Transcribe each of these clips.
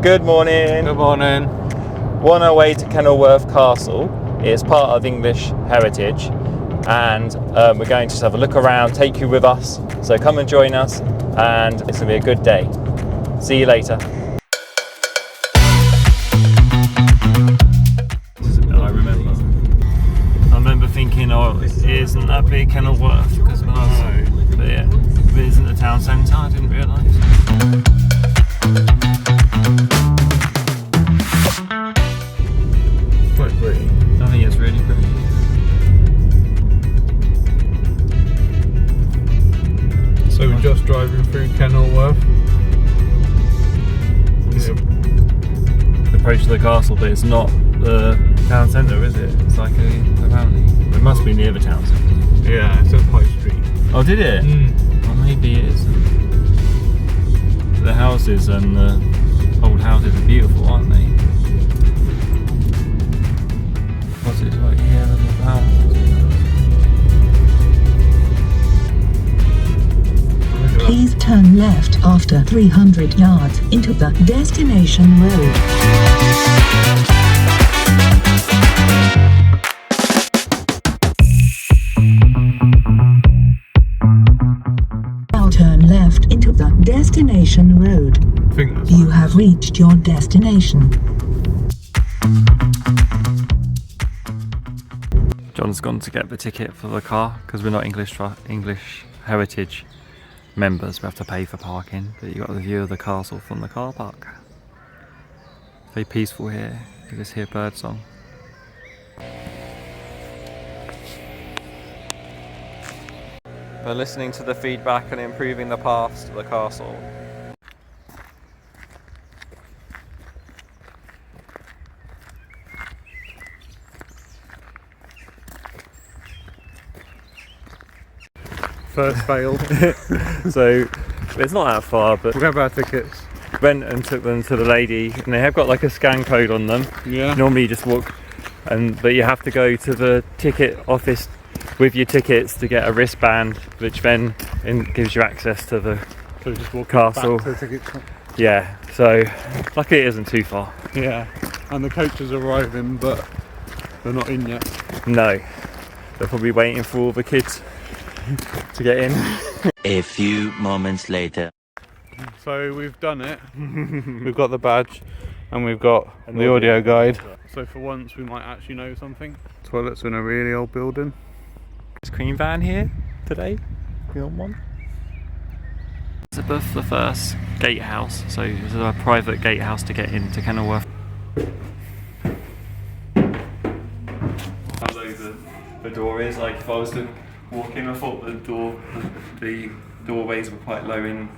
Good morning. Good morning. We're on our way to Kenilworth Castle. It's part of English heritage, and we're going to just have a look around, take you with us. So come and join us, and it's going to be a good day. See you later. I remember thinking, oh, isn't that big Kenilworth? Because when I was, but yeah, it isn't the town centre. I didn't realise. Quite pretty. I think it's really pretty. So we're just driving through Kenilworth. Approach to the castle, but it's not the town centre, is it? It's like apparently it must be near the town centre. Yeah, it's a high street. Oh, did it? Well, maybe it is. The houses and the old houses are beautiful, aren't they? What's it like here? Little houses. Please turn left after 300 yards into the destination road. Now turn left into the destination road. I think that's You have reached your destination. John's gone to get the ticket for the car because we're not English heritage members. We have to pay for parking, but you got the view of the castle from the car park. Very peaceful here. You just hear bird song. We're listening to the feedback and improving the paths to the castle. first failed. So it's not that far, but We'll grab our tickets. went and took them to the lady, and they have got like a scan code on them. Yeah. Normally you just walk, but you have to go to the ticket office with your tickets to get a wristband, which then gives you access to the So just walk castle. back to the ticket shop. Yeah. So luckily it isn't too far. Yeah. And the coach is arriving, but they're not in yet. No, they're probably waiting for all the kids to get in. A few moments later. So we've done it. We've got the badge and we've got the audio guide. So for once we might actually know something. Toilets in a really old building. Is Queen Van here today? We on one? Elizabeth I Gatehouse, so this is a private gatehouse to get into Kenilworth. How low the door is, like if I was to walk in, I thought the doorways were quite low in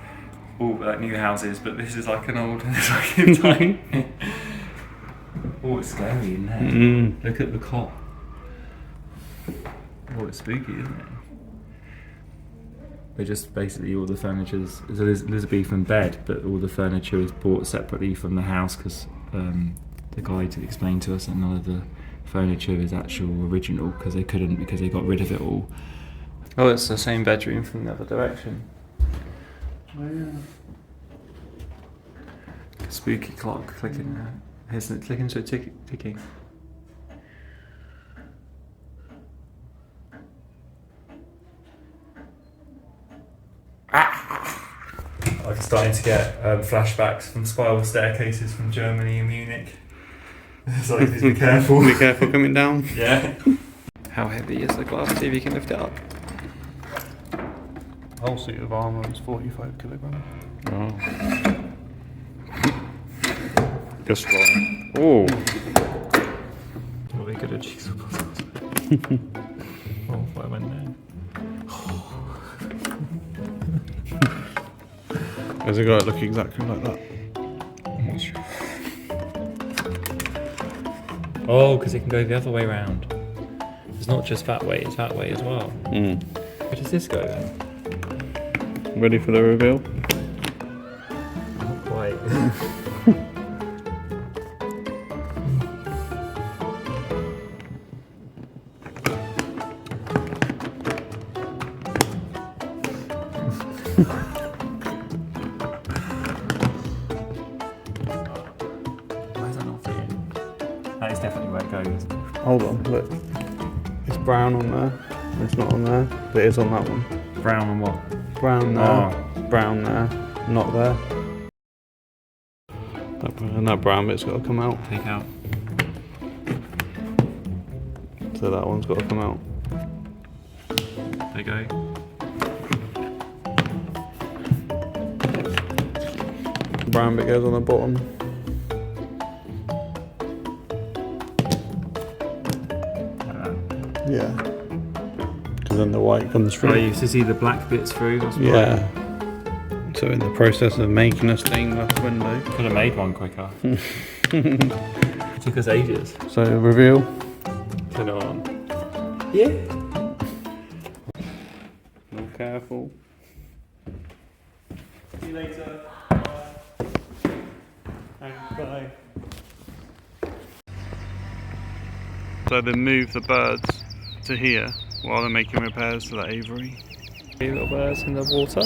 all like new houses, but this is like an old fucking tiny. Oh, it's scary in there. Look at the cot. Oh, it's spooky, isn't it? They're just basically all the furniture's it's an Elizabethan bed, but all the furniture is bought separately from the house because the guide explained to us that none of the furniture is actual original because they couldn't, because they got rid of it all. Oh, it's the same bedroom from the other direction. Oh yeah. Spooky clock clicking now. Isn't it clicking to a ticking? I'm starting to get flashbacks from spiral staircases from Germany and Munich. So please be careful. Be careful coming down. Yeah. How heavy is the glass? See if you can lift it up. The whole suit of armour is 45 kilograms. Oh. You're strong. Oh. Really good at jigsaw puzzles. Oh, if I went there. Has it got to look exactly like that? I'm not sure. Oh, because it can go the other way around. It's not just that way, it's that way as well. Where does this go then? Ready for the reveal? Not quite. That is definitely where it goes. Hold on, look. It's brown on there. It's not on there, but it is on that one. Brown and what? Brown there, Oh. brown there, not there. That brown bit's got to come out. Take out. So that one's got to come out. There you go. The brown bit goes on the bottom. Yeah. Because then the white comes I through. used to see the black bits through. That's why. Yeah. So in the process of making a stained glass window. Could have made one quicker. It took us ages. So reveal. Turn it on. Yeah. More careful. See you later. Bye. So they move the birds to here while they're making repairs to the Avery. Little birds in the water.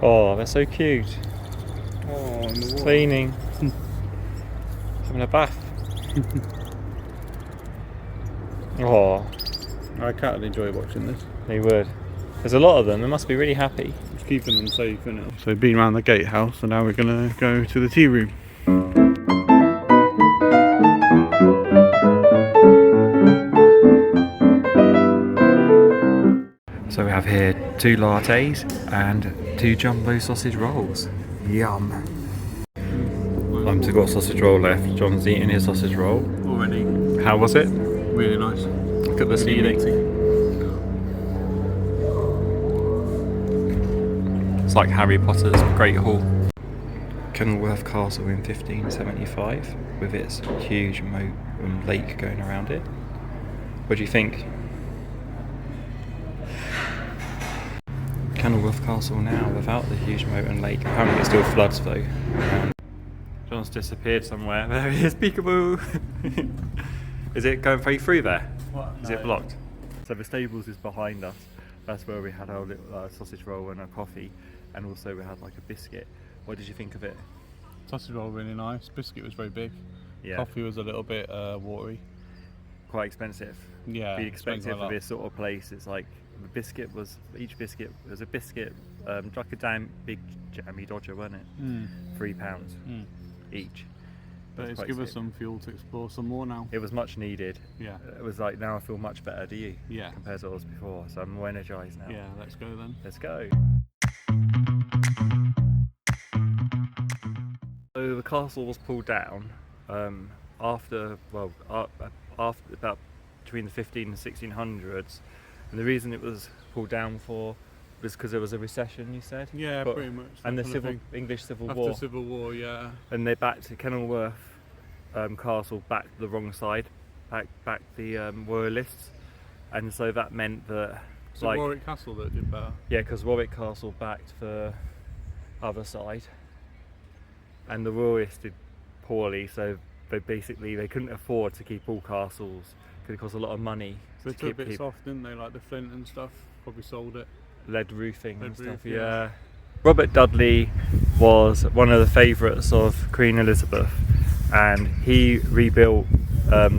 Oh, they're so cute. Oh, in the water. Cleaning. Having a bath. Oh, Our cat would enjoy watching this. they would. There's a lot of them. They must be really happy. It's keeping them safe, isn't it? So been around the gatehouse, and now we're gonna go to the tea room. So we have here 2 lattes and 2 jumbo sausage rolls. Yum. I've got a sausage roll left. John's eating his sausage roll. Already. How was it? Really nice. Look at the ceiling. It's like Harry Potter's Great Hall. Kenilworth Castle in 1575 with its huge moat and lake going around it. What do you think? Kenilworth Castle now without the huge moat and lake. Apparently it still floods though. John's disappeared somewhere. There he is, peekaboo! Is it going very through there? What? Is it blocked? So the stables is behind us. That's where we had our little sausage roll and a coffee, and also we had like a biscuit. What did you think of it? Sausage roll really nice. Biscuit was very big. Yeah, Coffee was a little bit watery. quite expensive. Yeah. Be depends expensive on for that. this sort of place. It's like the biscuit was each biscuit was a biscuit, like a damn big jammy dodger, wasn't it? £3 each. But That's it's quite give us sick. some fuel to explore some more now. It was much needed. Yeah. It was like now I feel much better. Do you? Yeah. Compared to what I was before, so I'm more energised now. Yeah, let's go then. Let's go. So the castle was pulled down after about between the 15 and 1600s, and the reason it was pulled down for was because there was a recession. You said. Yeah, But- pretty much. And the that kind of English Civil thing. War, After Civil War, yeah. and they backed Kenilworth Castle back the wrong side, back the royalists, and so that meant that Was it Warwick Castle that did better? yeah, because Warwick Castle backed the other side, and the royalists did poorly, so they couldn't afford to keep all castles because it cost a lot of money They to took keep bits off, didn't they? Like the flint and stuff. Probably sold it. lead roofing and Lead stuff. roof, Yeah. yeah. Robert Dudley was one of the favourites of Queen Elizabeth, and he rebuilt a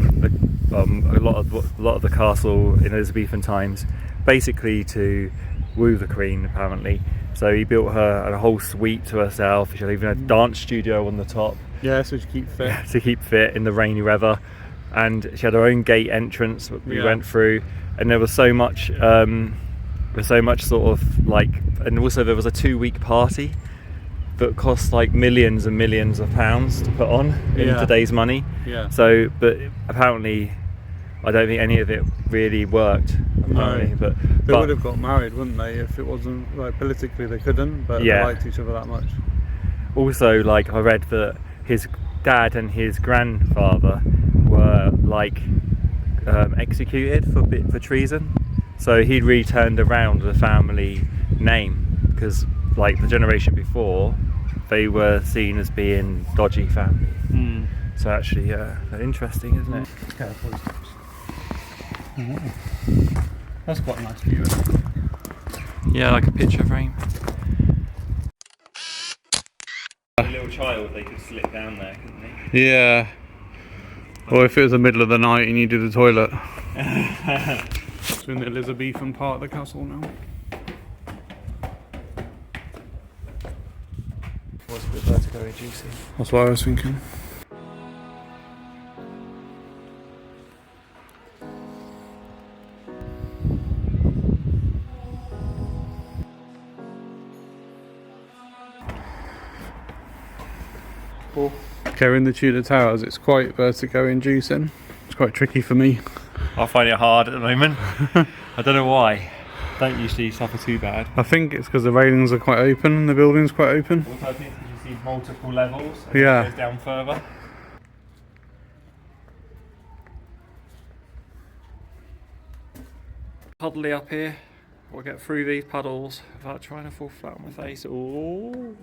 lot of the castle in Elizabethan times, basically to woo the Queen apparently. So he built her a whole suite to herself. She had even a dance studio on the top Yeah, so to keep fit. to keep fit in the rainy weather, and she had her own gate entrance that we Yeah. went through, and there was so much sort of like, and also there was a 2-week party that cost like millions and millions of pounds to put on in Yeah. today's money. Yeah. So, but apparently, I don't think any of it really worked. Apparently, No. but They would have got married, wouldn't they, if it wasn't like politically they couldn't, but Yeah. they liked each other that much. also, like, I read that his dad and his grandfather were like executed for treason. So he'd really turned around the family name because, like, the generation before, they were seen as being dodgy family. So actually, interesting, isn't it? That's quite a nice view. Yeah, like a picture frame. A little child, they could slip down there, couldn't they? Yeah. Or if it was the middle of the night and you do the toilet. It's in the Elizabethan part of the castle now. Was a bit vertigo inducing. That's what I was thinking. Carrying the Tudor Towers, it's quite vertigo inducing. It's quite tricky for me. I find it hard at the moment. I don't know why. Don't usually suffer too bad. I think it's because the railings are quite open and the building's quite open. Also, I think you see multiple levels. Yeah. It goes down further. Puddly up here. We'll get through these puddles without trying to fall flat on my face. Ooh.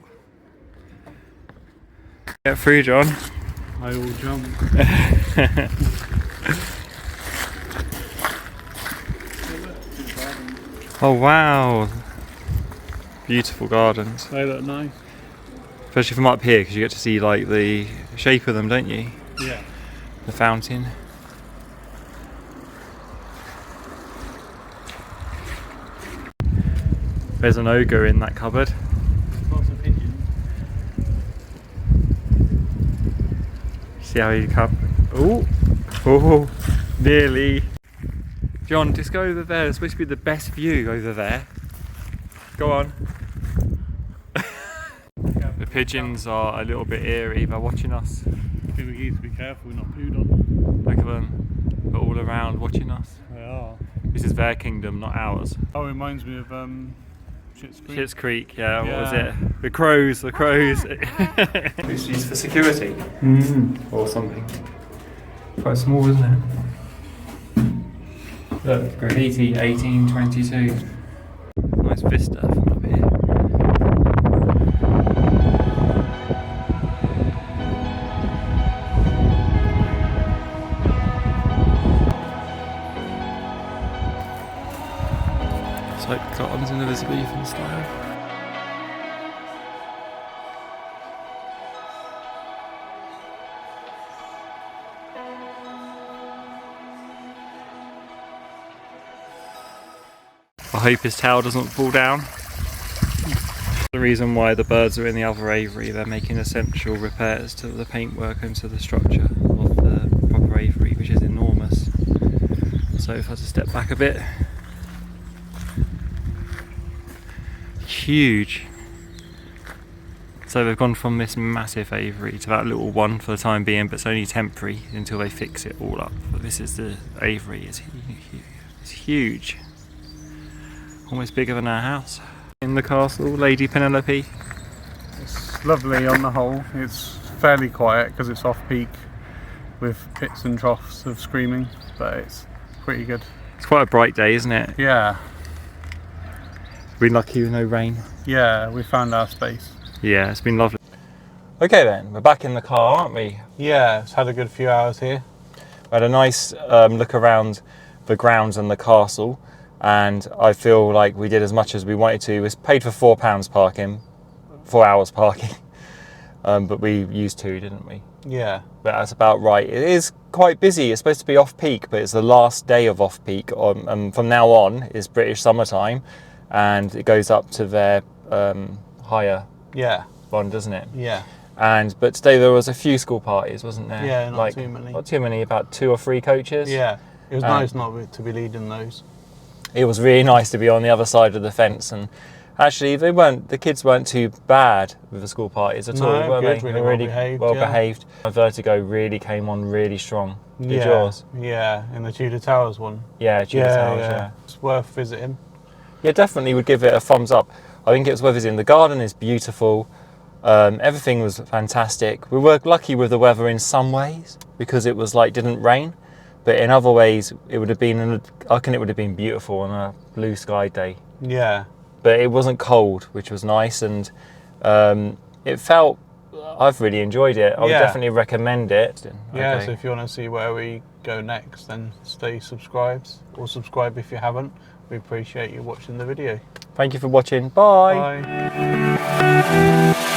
Get through, John. I will jump. Oh wow. Beautiful gardens. They look nice. Especially from up here, because you get to see like the shape of them, don't you? Yeah. The fountain. There's an ogre in that cupboard. Lots of pigeons. See how he come? Oh, nearly. John, just go over there. It's supposed to be the best view over there. Go on. The pigeons are a little bit eerie. They're watching us. I think we need to be careful we're not pooed on. Look at them. They're all around watching us. They are. This is their kingdom, not ours. Oh, it reminds me of Schitt's Creek. Schitt's Creek, yeah, what was Yeah. it? The crows. It's used for security. Or something. Quite small, isn't it? Look, graffiti 1822. Nice vista from up here. It's like gardens in Elizabethan style. I hope his tail doesn't fall down. The reason why the birds are in the other aviary, they're making essential repairs to the paintwork and to the structure of the proper aviary, which is enormous. So if I had to step back a bit. Huge. So they've gone from this massive aviary to that little one for the time being, but it's only temporary until they fix it all up. But this is the aviary, it's huge. Almost bigger than our house. In the castle, Lady Penelope. It's lovely on the whole. It's fairly quiet because it's off peak with pits and troughs of screaming, but it's pretty good. It's quite a bright day, isn't it? Yeah, Been lucky with no rain. yeah, we found our space. Yeah, it's been lovely. Okay then, we're back in the car, aren't we? Yeah, it's had a good few hours here. We had a nice look around the grounds and the castle, and I feel like we did as much as we wanted to. We paid for £4 parking, 4 hours parking, but we used 2, didn't we? Yeah. But that's about right. It is quite busy. It's supposed to be off peak, but it's the last day of off peak. From now on is British summertime, and it goes up to their higher Yeah. one, doesn't it? Yeah. But today there was a few school parties, wasn't there? Yeah, not too many. Not too many, about 2 or 3 coaches. Yeah. It was nice not to be leading those. It was really nice to be on the other side of the fence, and actually the kids weren't too bad with the school parties at all, were good, they? really They were really well-behaved, well yeah. behaved. My vertigo really came on really strong. Did Yeah. yours? Yeah, in the Tudor Towers one. Yeah, Tudor Towers, yeah. It's worth visiting. Yeah, definitely would give it a thumbs up. I think it was worth visiting. The garden is beautiful. Everything was fantastic. We were lucky with the weather in some ways because it was didn't rain, but in other ways it would have been. I reckon it would have been beautiful on a blue sky day. Yeah. But it wasn't cold, which was nice, and it felt. I've really enjoyed it. I would definitely recommend it. Yeah, Okay. so if you want to see where we go next, then stay subscribed, or subscribe if you haven't. We appreciate you watching the video. Thank you for watching. Bye. Bye.